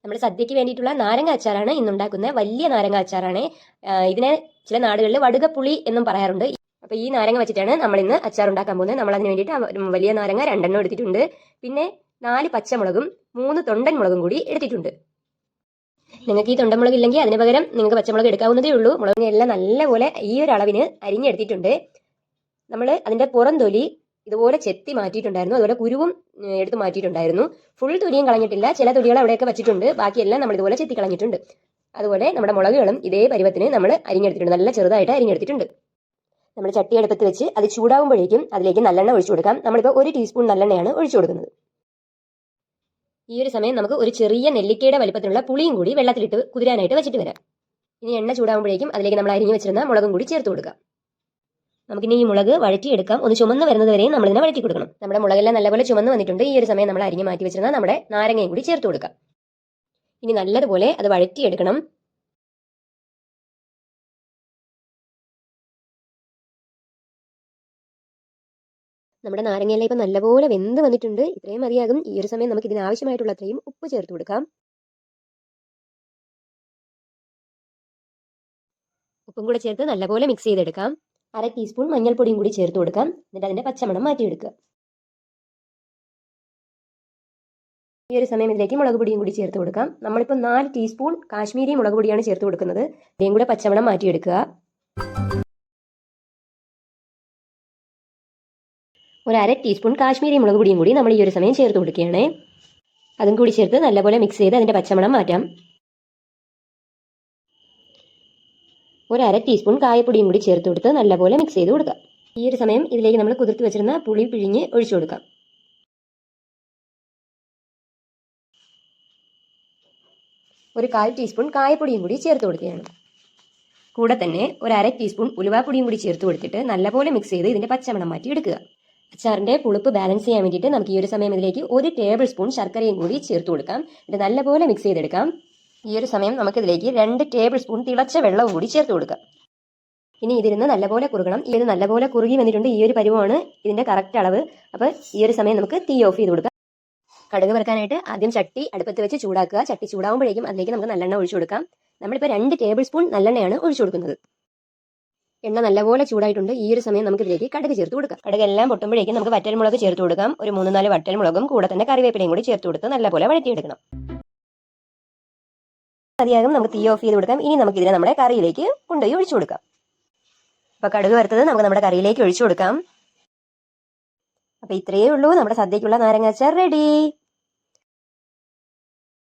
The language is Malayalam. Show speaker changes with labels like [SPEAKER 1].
[SPEAKER 1] നമ്മൾ സദ്യക്ക് വേണ്ടിയിട്ടുള്ള നാരങ്ങ അച്ചാറാണ് ഇന്നുണ്ടാക്കുന്നത്. വലിയ നാരങ്ങ അച്ചാറാണ്. ഇതിനെ ചില നാടുകളിൽ വടുകപ്പുളി എന്നും പറയാറുണ്ട്. അപ്പൊ ഈ നാരങ്ങ വെച്ചിട്ടാണ് നമ്മൾ ഇന്ന് അച്ചാർ ഉണ്ടാക്കാൻ പോകുന്നത്. നമ്മൾ അതിന് വേണ്ടിയിട്ട് വലിയ നാരങ്ങ 2 എടുത്തിട്ടുണ്ട്. പിന്നെ 4 പച്ചമുളകും 3 തൊണ്ടൻ മുളകും കൂടി എടുത്തിട്ടുണ്ട്. നിങ്ങൾക്ക് ഈ തൊണ്ടമുളക് ഇല്ലെങ്കിൽ അതിന് പകരം നിങ്ങൾക്ക് പച്ചമുളക് എടുക്കാവുന്നതേ ഉള്ളൂ. മുളകിനെല്ലാം നല്ലപോലെ ഈ ഒരു അളവിന് അരിഞ്ഞെടുത്തിട്ടുണ്ട്. നമ്മൾ അതിന്റെ പുറം തൊലി ഇതുപോലെ ചെത്തി മാറ്റിയിട്ടുണ്ടായിരുന്നു. അതുപോലെ കുരുവും എടുത്ത് മാറ്റിയിട്ടുണ്ടായിരുന്നു. ഫുൾ തൊലിയും കളഞ്ഞിട്ടില്ല. ചില തൊലികൾ അവിടെയൊക്കെ വെച്ചിട്ടുണ്ട്. ബാക്കിയെല്ലാം നമ്മൾ ഇതുപോലെ ചെത്തി കളഞ്ഞിട്ടുണ്ട്. അതുപോലെ നമ്മുടെ മുളകുകളും ഇതേ പരുവത്തിന് നമ്മൾ അരിഞ്ഞെടുത്തിട്ടുണ്ട്. നല്ല ചെറുതായിട്ട് അരിഞ്ഞെടുത്തിട്ടുണ്ട്. നമ്മൾ ചട്ടി അടുപ്പത്ത് വെച്ച് അത് ചൂടാവുമ്പോഴേക്കും അതിലേക്ക് നല്ലെണ്ണ ഒഴിച്ചു കൊടുക്കാം. നമ്മളിപ്പോൾ 1 ടീസ്പൂൺ നല്ലെണ്ണയാണ് ഒഴിച്ചു കൊടുക്കുന്നത്. ഈ ഒരു സമയം നമുക്ക് ഒരു ചെറിയ നെല്ലിക്കയുടെ വലിപ്പത്തിലുള്ള പുളിയും കൂടി വെള്ളത്തിലിട്ട് കുതിരാനായിട്ട് വെച്ചിട്ട് വരാം. ഇനി എണ്ണ ചൂടാവുമ്പോഴേക്കും അതിലേക്ക് നമ്മൾ അരിഞ്ഞു വെച്ചിരുന്ന മുളകും കൂടി ചേർത്ത് കൊടുക്കാം. നമുക്കിനി ഈ മുളക് വഴറ്റിയെടുക്കാം. ഒന്ന് ചുമന്ന് വരുന്നത് വരെയും നമ്മൾ ഇതിനെ വഴറ്റി കൊടുക്കണം. നമ്മുടെ മുളകെല്ലാം നല്ലപോലെ ചുമന്ന് വന്നിട്ടുണ്ട്. ഈ ഒരു സമയം നമ്മൾ അരിഞ്ഞു മാറ്റി വെച്ചിരുന്ന നമ്മുടെ നാരങ്ങയും കൂടി ചേർത്ത് കൊടുക്കാം. ഇനി നല്ലതുപോലെ അത് വഴറ്റിയെടുക്കണം. നമ്മുടെ നാരങ്ങയെല്ലാം ഇപ്പം നല്ലപോലെ വെന്ത് വന്നിട്ടുണ്ട്. ഇത്രയും മതിയാകും. ഈ ഒരു സമയം നമുക്ക് ഇതിനാവശ്യമായിട്ടുള്ള അത്രയും ഉപ്പ് ചേർത്ത് കൊടുക്കാം. ഉപ്പും കൂടെ ചേർത്ത് നല്ലപോലെ മിക്സ് ചെയ്തെടുക്കാം. 1/2 ടീസ്പൂൺ മഞ്ഞൾപ്പൊടിയും കൂടി ചേർത്ത് കൊടുക്കാം. എന്നിട്ട് അതിന്റെ പച്ചമണം മാറ്റിയെടുക്കുക. ഈ ഒരു സമയം ഇതിലേക്ക് മുളക് പൊടിയും കൂടി ചേർത്ത് കൊടുക്കാം. നമ്മളിപ്പോൾ 4 ടീസ്പൂൺ കാശ്മീരി മുളക് പൊടിയാണ് ചേർത്ത് കൊടുക്കുന്നത്. ഇതേയും കൂടെ പച്ചമണം മാറ്റിയെടുക്കുക. 1/2 ടീസ്പൂൺ കാശ്മീരി മുളക് പൊടിയും കൂടി നമ്മൾ ഈ ഒരു സമയം ചേർത്ത് കൊടുക്കുകയാണ്. അതും കൂടി ചേർത്ത് നല്ലപോലെ മിക്സ് ചെയ്ത് അതിന്റെ പച്ചമണം മാറ്റാം. 1/2 ടീസ്പൂൺ കായപ്പൊടിയും കൂടി ചേർത്ത് കൊടുത്ത് നല്ലപോലെ മിക്സ് ചെയ്ത് കൊടുക്കുക. ഈ ഒരു സമയം ഇതിലേക്ക് നമ്മൾ കുതിർത്ത് വെച്ചിരുന്ന പുളി പിഴിഞ്ഞ് ഒഴിച്ചു കൊടുക്കാം. ഒരു 1/4 ടീസ്പൂൺ കായപ്പൊടിയും കൂടി ചേർത്ത് കൊടുക്കുകയാണ്. കൂടെ തന്നെ 1/2 ടീസ്പൂൺ ഉലുവാപ്പൊടിയും കൂടി ചേർത്ത് കൊടുത്തിട്ട് നല്ലപോലെ മിക്സ് ചെയ്ത് ഇതിന്റെ പച്ചമണം മാറ്റി എടുക്കുക. അച്ചാറിന്റെ പുളിപ്പ് ബാലൻസ് ചെയ്യാൻ വേണ്ടിയിട്ട് നമുക്ക് ഈ ഒരു സമയം ഇതിലേക്ക് 1 ടേബിൾ സ്പൂൺ ശർക്കരയും കൂടി ചേർത്ത് കൊടുക്കാം. ഇത് നല്ലപോലെ മിക്സ് ചെയ്തെടുക്കാം. ഈ ഒരു സമയം നമുക്കിതിലേക്ക് 2 ടേബിൾ സ്പൂൺ തിളച്ച വെള്ളവും കൂടി ചേർത്ത് കൊടുക്കാം. ഇനി ഇതിരുന്ന് നല്ലപോലെ കുറുകണം. ഇത് നല്ലപോലെ കുറുകി വന്നിട്ടുണ്ട്. ഈ ഒരു പരുവമാണ് ഇതിന്റെ കറക്റ്റ് അളവ്. അപ്പോൾ ഈ ഒരു സമയം നമുക്ക് തീ ഓഫ് ചെയ്ത് കൊടുക്കാം. കടുക് വറുക്കാനായിട്ട് ആദ്യം ചട്ടി അടുപ്പത്ത് വെച്ച് ചൂടാക്കുക. ചട്ടി ചൂടാവുമ്പോഴേക്കും അതിലേക്ക് നമുക്ക് നല്ലെണ്ണ ഒഴിച്ചു കൊടുക്കാം. നമ്മളിപ്പോൾ 2 ടേബിൾ സ്പൂൺ നല്ലെണ്ണയാണ് ഒഴിച്ചു കൊടുക്കുന്നത്. എണ്ണ നല്ലപോലെ ചൂടായിട്ടുണ്ട്. ഈ ഒരു സമയം നമുക്ക് ഇതിലേക്ക് കടുക് ചേർത്ത് കൊടുക്കാം. കടുക് എല്ലാം പൊട്ടുമ്പോഴേക്കും നമുക്ക് വറ്റൽമുളക് ചേർത്ത് കൊടുക്കാം. ഒരു 3-4 വറ്റൽമുളകും കൂടെ തന്നെ കറിവേപ്പിലയും കൂടി ചേർത്ത് കൊടുത്ത് നല്ലപോലെ വഴറ്റിയെടുക്കണം. മതിയാകും. നമുക്ക് തീ ഓഫ് ചെയ്ത് കൊടുക്കാം. ഇനി നമുക്ക് ഇതിനെ നമ്മുടെ കറിയിലേക്ക് കൊണ്ടുപോയി ഒഴിച്ചു കൊടുക്കാം. അപ്പോൾ കടുക് വറുത്തത് നമുക്ക് നമ്മുടെ കറിയിലേക്ക് ഒഴിച്ചു കൊടുക്കാം. അപ്പോൾ ഇത്രയേ ഉള്ളൂ. നമ്മുടെ സദ്യക്കുള്ള നാരങ്ങാച്ചാർ റെഡി.